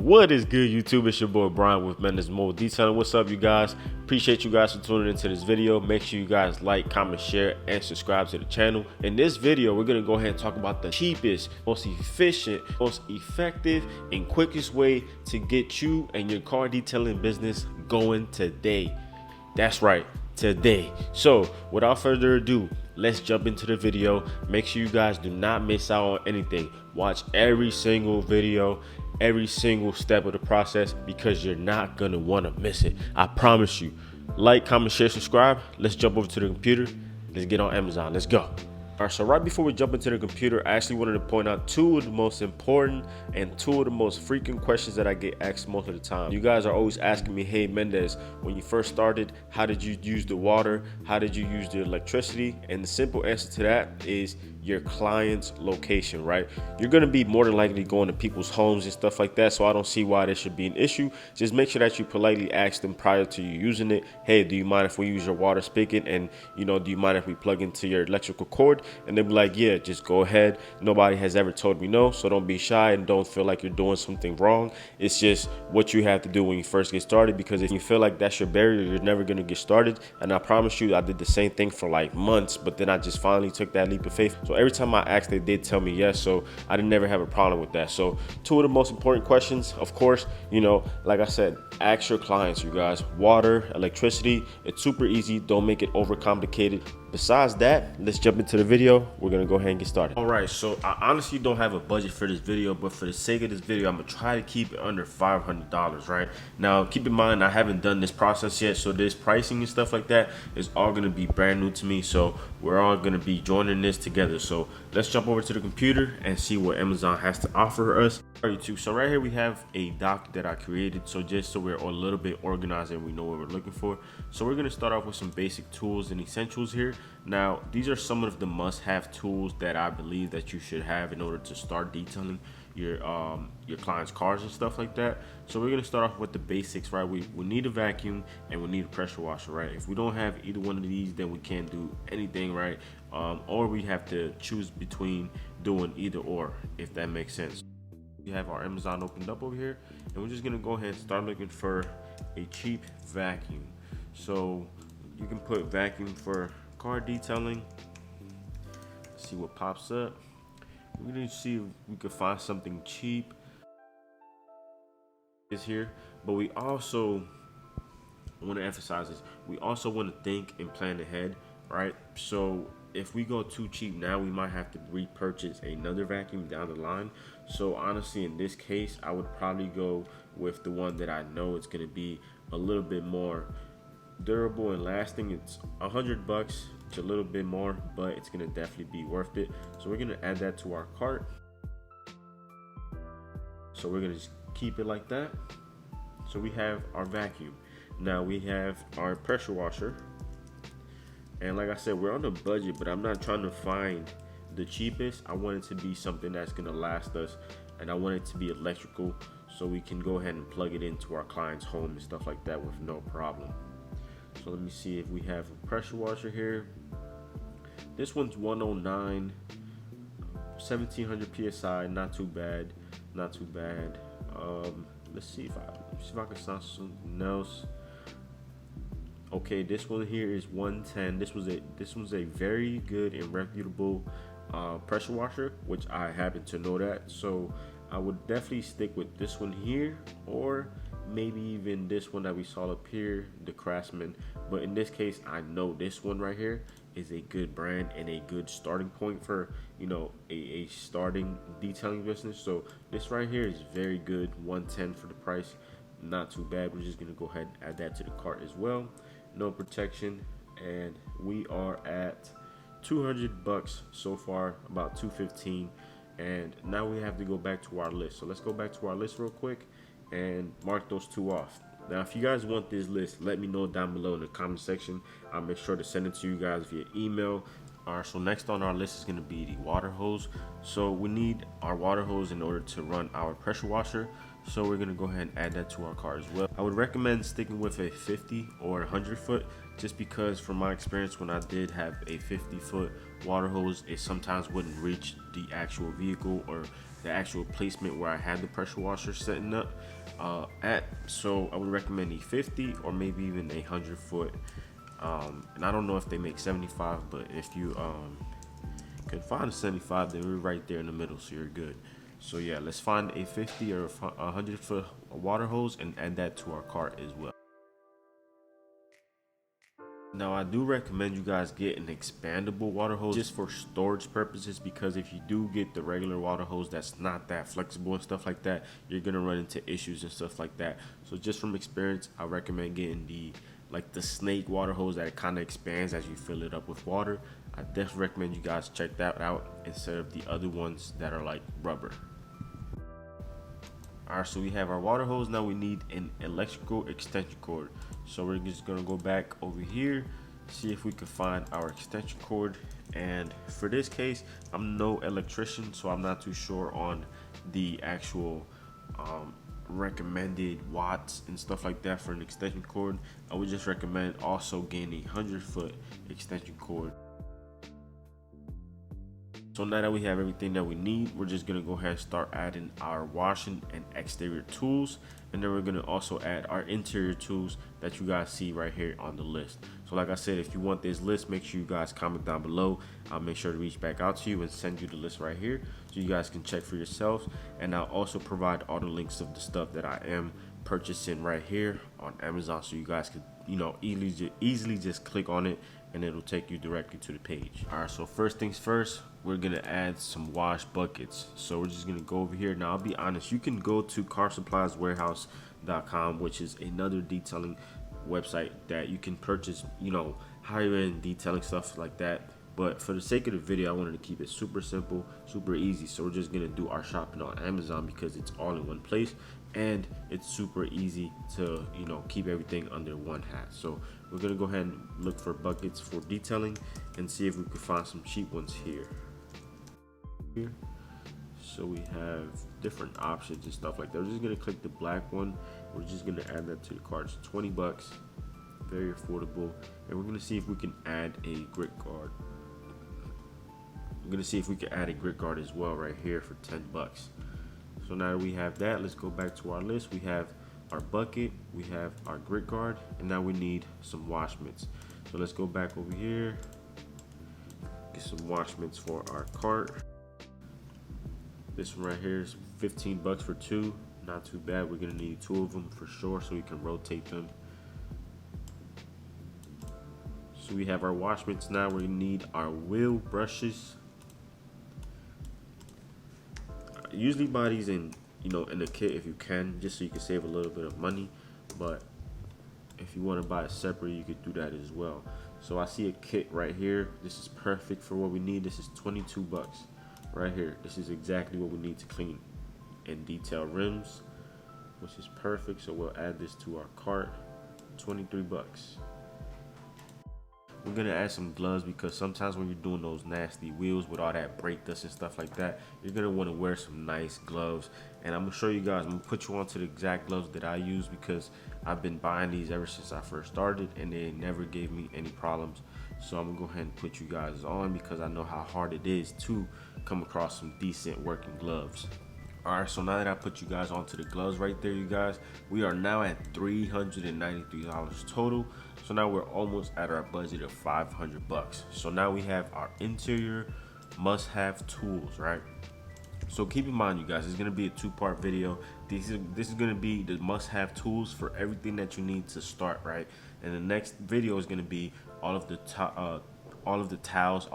What is good, YouTube? It's your boy Brian with Mendez Mode Detailing. What's up, you guys? Appreciate you guys for tuning into this video. Make sure you guys like, comment, share, and subscribe to the channel. In this video, we're gonna go ahead and talk about the cheapest, most efficient, most effective, and quickest way to get you and your car detailing business going today. That's right, today. So without further ado, let's jump into the video. Make sure you guys do not miss out on anything. Watch every single video, every single step of the process, because you're not gonna want to miss it. I promise you. Like, comment, share, subscribe. Let's jump over to the computer. Let's get on Amazon. Let's go. All right, so right before we jump into the computer, I actually wanted to point out two of the most important and two of the most frequent questions that I get asked most of the time. You guys are always asking me, hey Mendez, when you first started, how did you use the water? How did you use the electricity? And the simple answer to that is your client's location, right? You're gonna be more than likely going to people's homes and stuff like that, so I don't see why this should be an issue. Just make sure that you politely ask them prior to you using it, hey, do you mind if we use your water spigot? And do you mind if we plug into your electrical cord? And they'll be like, yeah, just go ahead. Nobody has ever told me no, so don't be shy and don't feel like you're doing something wrong. It's just what you have to do when you first get started, because if you feel like that's your barrier, you're never gonna get started. And I promise you, I did the same thing for like months, but then I just finally took that leap of faith. So every time I asked, they did tell me yes, so I didn't never have a problem with that. So two of the most important questions, of course, like I said, ask your clients, you guys. Water, electricity, it's super easy. Don't make it overcomplicated. Besides that, let's jump into the video. We're gonna go ahead and get started. All right, so I honestly don't have a budget for this video, but for the sake of this video, I'm gonna try to keep it under $500, right? Now, keep in mind, I haven't done this process yet, so this pricing and stuff like that is all gonna be brand new to me, so we're all gonna be joining this together. So let's jump over to the computer and see what Amazon has to offer us. All right, YouTube, so right here we have a doc that I created, so just so we're a little bit organized and we know what we're looking for. So we're gonna start off with some basic tools and essentials here. Now, these are some of the must-have tools that I believe that you should have in order to start detailing your clients' cars and stuff like that. So we're gonna start off with the basics, right? We need a vacuum and we need a pressure washer, right? If we don't have either one of these, then we can't do anything, right? Or we have to choose between doing either or, if that makes sense. We have our Amazon opened up over here, and we're just gonna go ahead and start looking for a cheap vacuum. So you can put vacuum for car detailing. See what pops up. We're gonna see if we can find something cheap. Is here, but we also want to emphasize this. We also want to think and plan ahead, right? So if we go too cheap now, we might have to repurchase another vacuum down the line. So honestly, in this case, I would probably go with the one that I know it's gonna be a little bit more durable and lasting. It's $100. It's a little bit more, but it's gonna definitely be worth it. So we're gonna add that to our cart. So we're gonna just keep it like that. So we have our vacuum. Now we have our pressure washer. And like I said, we're on a budget, but I'm not trying to find the cheapest. I want it to be something that's gonna last us, and I want it to be electrical, so we can go ahead and plug it into our client's home and stuff like that with no problem. So let me see if we have a pressure washer here. This one's 109, 1700 psi. Not too bad, not too bad. Let's see if I can find something else. Okay, this one here is 110. This was a very good and reputable pressure washer, which I happen to know that. So I would definitely stick with this one here, or maybe even this one that we saw up here, the Craftsman. But in this case, I know this one right here is a good brand and a good starting point for a starting detailing business. So this right here is very good. 110 for the price, not too bad. We're just gonna go ahead and add that to the cart as well. No protection, and we are at $200 so far, about $215. And now we have to go back to our list. So let's go back to our list real quick and mark those two off. Now, if you guys want this list, let me know down below in the comment section. I'll make sure to send it to you guys via email. All right, so next on our list is going to be the water hose. So we need our water hose in order to run our pressure washer. So we're gonna go ahead and add that to our cart as well. I would recommend sticking with a 50 or 100 foot, just because from my experience, when I did have a 50-foot water hose, it sometimes wouldn't reach the actual vehicle or the actual placement where I had the pressure washer setting up at. So I would recommend a 50 or maybe even a 100 foot. And I don't know if they make 75, but if you can find a 75, then we're right there in the middle, so you're good. So yeah, let's find a 50 or a 100 foot water hose and add that to our cart as well. Now I do recommend you guys get an expandable water hose just for storage purposes, because if you do get the regular water hose that's not that flexible and stuff like that, you're gonna run into issues and stuff like that. So just from experience, I recommend getting the snake water hose that kind of expands as you fill it up with water. I definitely recommend you guys check that out instead of the other ones that are like rubber. Alright, so we have our water hose. Now we need an electrical extension cord. So we're just gonna go back over here, see if we can find our extension cord. And for this case, I'm no electrician, so I'm not too sure on the actual recommended watts and stuff like that for an extension cord. I would just recommend also getting a 100 foot extension cord. So now that we have everything that we need, we're just gonna go ahead and start adding our washing and exterior tools, and then we're gonna also add our interior tools that you guys see right here on the list. So like I said, if you want this list, make sure you guys comment down below. I'll make sure to reach back out to you and send you the list right here so you guys can check for yourselves. And I'll also provide all the links of the stuff that I am purchasing right here on Amazon, so you guys could, you know, easily just click on it and it'll take you directly to the page. All right, so first things first, we're gonna add some wash buckets. So we're just gonna go over here. Now I'll be honest, you can go to carsupplieswarehouse.com, which is another detailing website that you can purchase, you know, higher end detailing stuff like that. But for the sake of the video, I wanted to keep it super simple, super easy. So we're just gonna do our shopping on Amazon because it's all in one place and it's super easy to, you know, keep everything under one hat. So we're gonna go ahead and look for buckets for detailing and see if we can find some cheap ones here. So we have different options and stuff like that. We're just gonna click the black one. We're just gonna add that to the cart. It's 20 bucks, very affordable. And we're gonna see if we can add a grit guard. We're gonna see if we can add a grit guard as well right here for 10 bucks. So now that we have that, let's go back to our list. We have our bucket, we have our grit guard, and now we need some wash mitts. So let's go back over here, get some wash mitts for our cart. This one right here is 15 bucks for two, not too bad. We're gonna need 2 of them for sure so we can rotate them. So we have our wash mitts. Now we need our wheel brushes. Usually buy these in, you know, in a kit if you can, just so you can save a little bit of money. But if you want to buy it separate, you could do that as well. So I see a kit right here. This is perfect for what we need. This is 22 bucks right here. This is exactly what we need to clean and detail rims, which is perfect. So we'll add this to our cart. 23 bucks. We're gonna add some gloves because sometimes when you're doing those nasty wheels with all that brake dust and stuff like that, you're gonna want to wear some nice gloves. And I'm gonna show you guys, I'm gonna put you onto the exact gloves that I use because I've been buying these ever since I first started and they never gave me any problems. So I'm gonna go ahead and put you guys on because I know how hard it is to come across some decent working gloves. All right, so now that I put you guys onto the gloves right there, you guys, we are now at $393 total. So now we're almost at our budget of 500 bucks. So now we have our interior must-have tools, right? So keep in mind, you guys, it's gonna be a 2-part video. This is gonna be the must-have tools for everything that you need to start, right? And the next video is gonna be all of the towels, all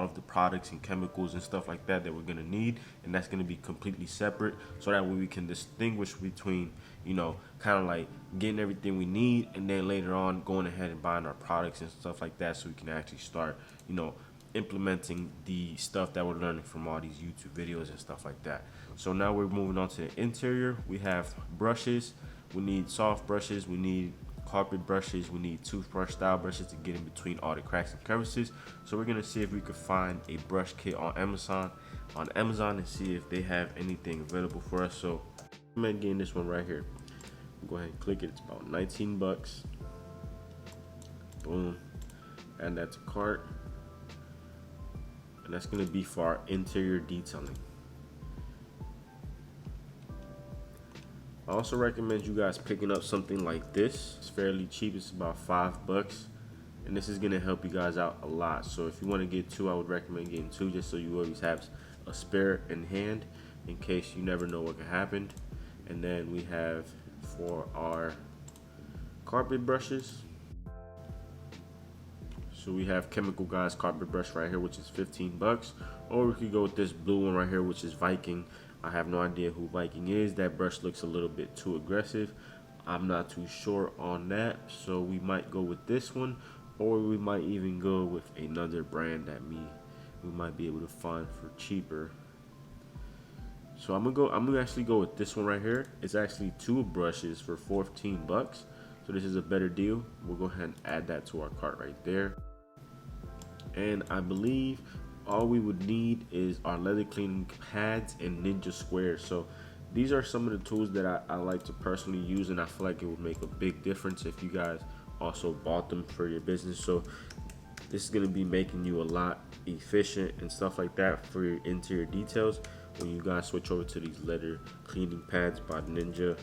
of the products and chemicals and stuff like that we're gonna need, and that's gonna be completely separate, so that way we can distinguish between, you know, kind of like getting everything we need and then later on going ahead and buying our products and stuff like that, so we can actually start, you know, implementing the stuff that we're learning from all these YouTube videos and stuff like that. So now we're moving on to the interior. We have brushes. We need soft brushes. We need carpet brushes. We need toothbrush style brushes to get in between all the cracks and crevices. So we're gonna see if we could find a brush kit on Amazon and see if they have anything available for us. So recommend getting this one right here. Go ahead and click it. It's about 19 bucks. Boom. Add that to cart. And that's going to be for our interior detailing. I also recommend you guys picking up something like this. It's fairly cheap. It's about $5. And this is going to help you guys out a lot. So if you want to get two, I would recommend getting two, just so you always have a spare in hand in case you never know what could happen. And then we have for our carpet brushes. So we have Chemical Guys carpet brush right here, which is 15 bucks. Or we could go with this blue one right here, which is Viking. I have no idea who Viking is. That brush looks a little bit too aggressive. I'm not too sure on that. So we might go with this one, or we might even go with another brand that we might be able to find for cheaper. So I'm gonna actually go with this one right here. It's actually two brushes for 14 bucks. So this is a better deal. We'll go ahead and add that to our cart right there. And I believe all we would need is our leather cleaning pads and Ninja squares. So these are some of the tools that I like to personally use, and I feel like it would make a big difference if you guys also bought them for your business. So this is going to be making you a lot efficient and stuff like that for your interior details when you guys switch over to these leather cleaning pads by Ninja.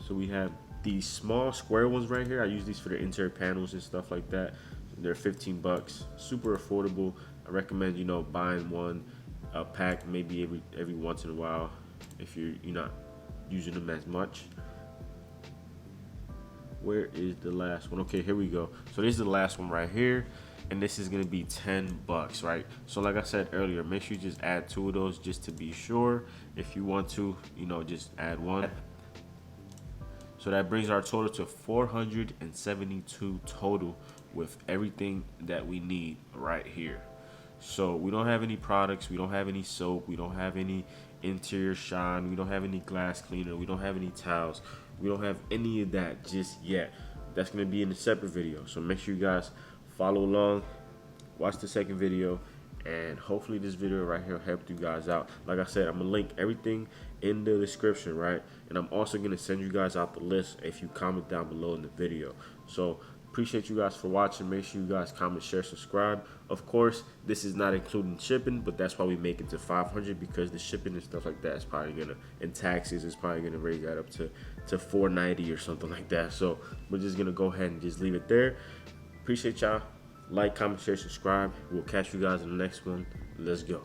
So we have these small square ones right here. I use these for the interior panels and stuff like that. They're 15 bucks, super affordable. I recommend, you know, buying one a pack maybe every once in a while if you're not using them as much. Where is the last one? Okay, here we go. So this is the last one right here, and this is gonna be 10 bucks, right? So like I said earlier, make sure you just add two of those just to be sure. If you want to, you know, just add one. So that brings our total to 472 total with everything that we need right here. So we don't have any products, we don't have any soap, we don't have any interior shine, we don't have any glass cleaner, we don't have any towels, we don't have any of that just yet. That's gonna be in a separate video. So make sure you guys follow along, watch the second video, and hopefully this video right here helped you guys out. Like I said, I'm gonna link everything in the description, right? And I'm also gonna send you guys out the list if you comment down below in the video. So appreciate you guys for watching. Make sure you guys comment, share, subscribe. Of course, this is not including shipping, but that's why we make it to 500, because the shipping and stuff like that is probably gonna, and taxes is probably gonna raise that up to 490 or something like that. So we're just gonna go ahead and just leave it there. Appreciate y'all. Like, comment, share, subscribe. We'll catch you guys in the next one. Let's go.